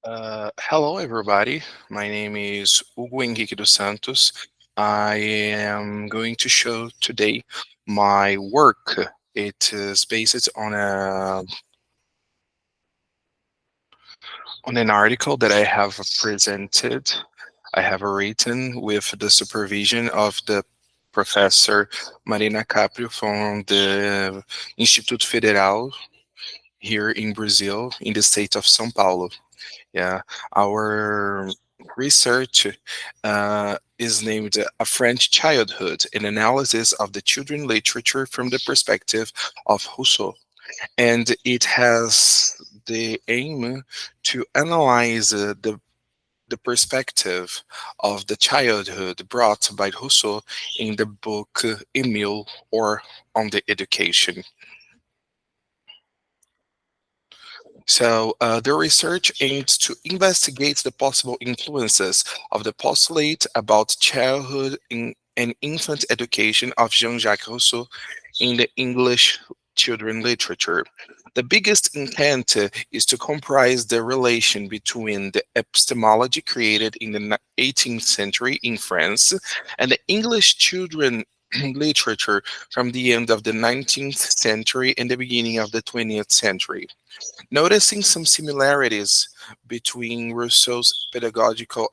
Hello, everybody. My name is Hugo Henrique dos Santos. I am going to show today my work. It is based on an article that I have presented. I have written with the supervision of the professor Marina Caprio from the Instituto Federal here in Brazil, in the state of São Paulo. Yeah, our research is named A French Childhood, an analysis of the children literature from the perspective of Rousseau. And it has the aim to analyze the perspective of the childhood brought by Rousseau in the book Emile or On the Education. The research aims to investigate the possible influences of the postulate about childhood and infant education of Jean-Jacques Rousseau in the English children literature. The biggest intent is to comprise the relation between the epistemology created in the 18th century in France and the English children literature from the end of the 19th century and the beginning of the 20th century. Noticing some similarities between Rousseau's pedagogical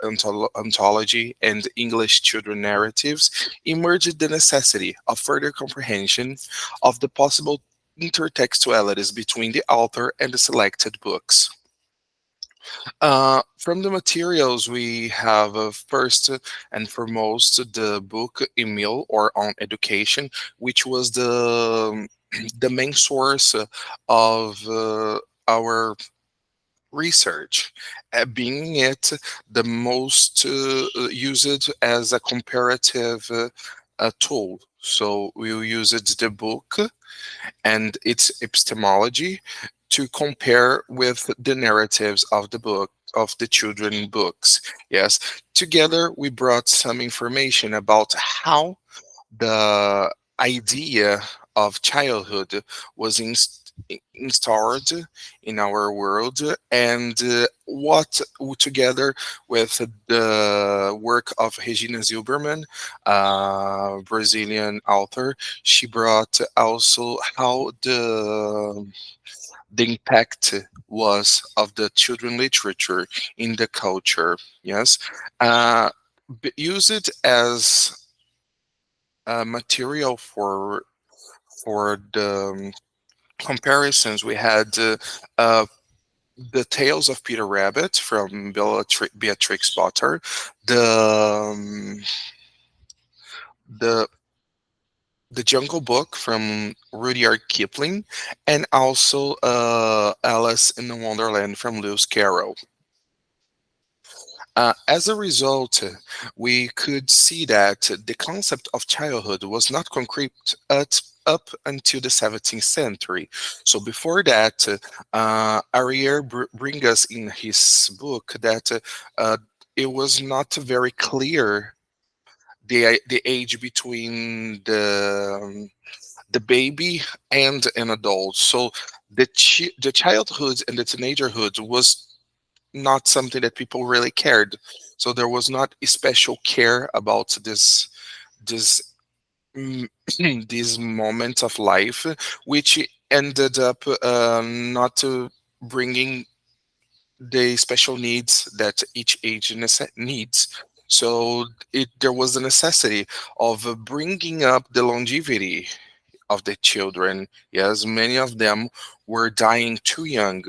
ontology and English children narratives, emerged the necessity of further comprehension of the possible intertextualities between the author and the selected books. From the materials, we have first and foremost the book Emile or On Education, which was the main source of our research, being it the most used as a comparative tool. So we'll use it the book and its epistemology to compare with the narratives of the book of the children books. Yes, together we brought some information about how the idea of childhood was installed in our world, and what together with the work of Regina Zilberman, Brazilian author, she brought also how the impact was of the children literature in the culture. Yes, uh, use it as material for the comparisons. We had the Tales of Peter Rabbit from Beatrix Potter, the um, the the Jungle Book from Rudyard Kipling, and also Alice in the Wonderland from Lewis Carroll. As a result, we could see that the concept of childhood was not concrete up until the 17th century. So before that, Arriere bring us in his book that it was not very clear the age between the baby and an adult. So the childhood and the teenagerhood was not something that people really cared. So there was not a special care about this mm, this moment of life, which ended up not bringing the special needs that each age needs. So there was a necessity of bringing up the longevity of the children. Yes, many of them were dying too young.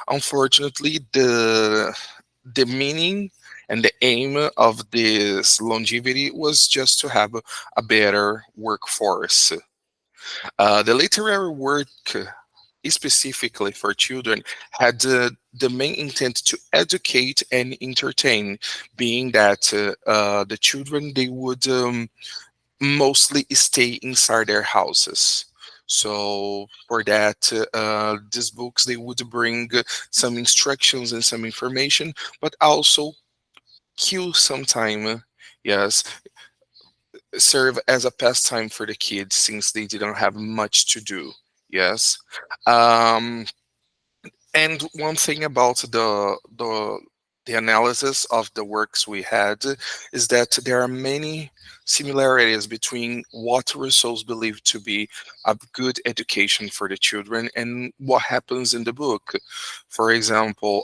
Unfortunately, the meaning and the aim of this longevity was just to have a better workforce. The literary work, specifically for children, had the main intent to educate and entertain, being that the children they would mostly stay inside their houses. So for that, these books they would bring some instructions and some information, but also kill some time. Yes, serve as a pastime for the kids since they didn't have much to do. Yes. Um, And one thing about the analysis of the works we had is that there are many similarities between what Rousseau believed to be a good education for the children and what happens in the book. For example,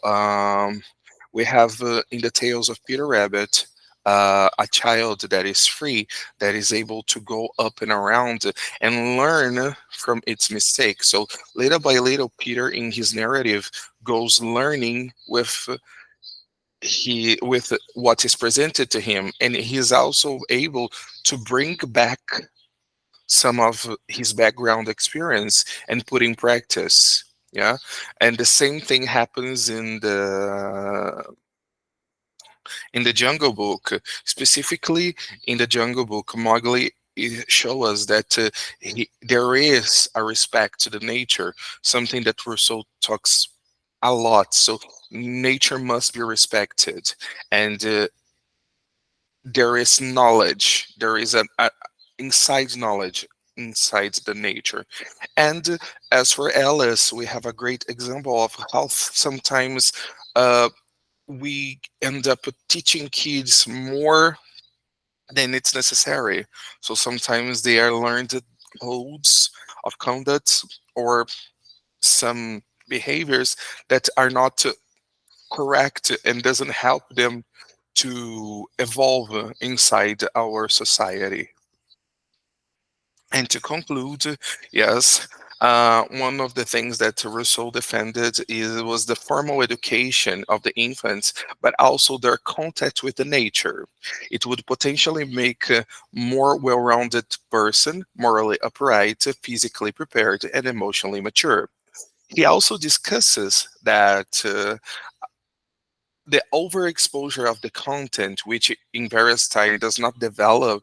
we have in the Tales of Peter Rabbit. A child that is free, that is able to go up and around and learn from its mistakes. So little by little, Peter, in his narrative, goes learning with what is presented to him, and he's also able to bring back some of his background experience and put in practice. Yeah, and the same thing happens in the Jungle Book. Specifically, in the Jungle Book, Mowgli show us that there is a respect to the nature, something that Rousseau talks a lot. So nature must be respected, and there is knowledge. There is a inside knowledge inside the nature. And as for Alice, we have a great example of how sometimes. We end up teaching kids more than it's necessary. So sometimes they are learned codes of conduct or some behaviors that are not correct and doesn't help them to evolve inside our society. And to conclude, yes, one of the things that Rousseau defended was the formal education of the infants, but also their contact with the nature. It would potentially make a more well-rounded person, morally upright, physically prepared, and emotionally mature. He also discusses that the overexposure of the content, which in various time does not develop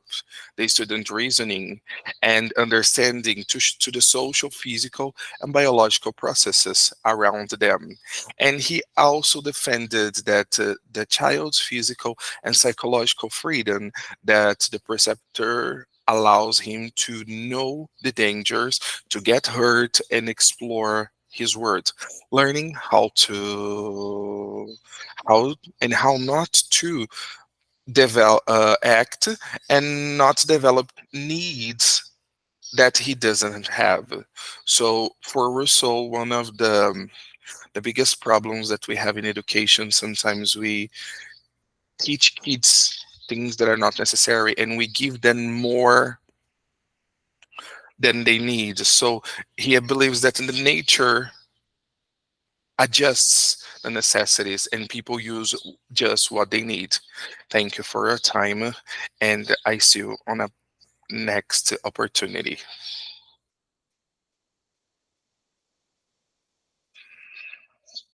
the student reasoning and understanding to the social, physical, and biological processes around them. And he also defended that the child's physical and psychological freedom, that the preceptor allows him to know the dangers, to get hurt, and explore his words, learning how and how not to develop act and not develop needs that he doesn't have. So for Rousseau, one of the biggest problems that we have in education, sometimes we teach kids things that are not necessary and we give them more than they need. So he believes that in the nature adjusts the necessities and people use just what they need. Thank you for your time, and I see you on a next opportunity.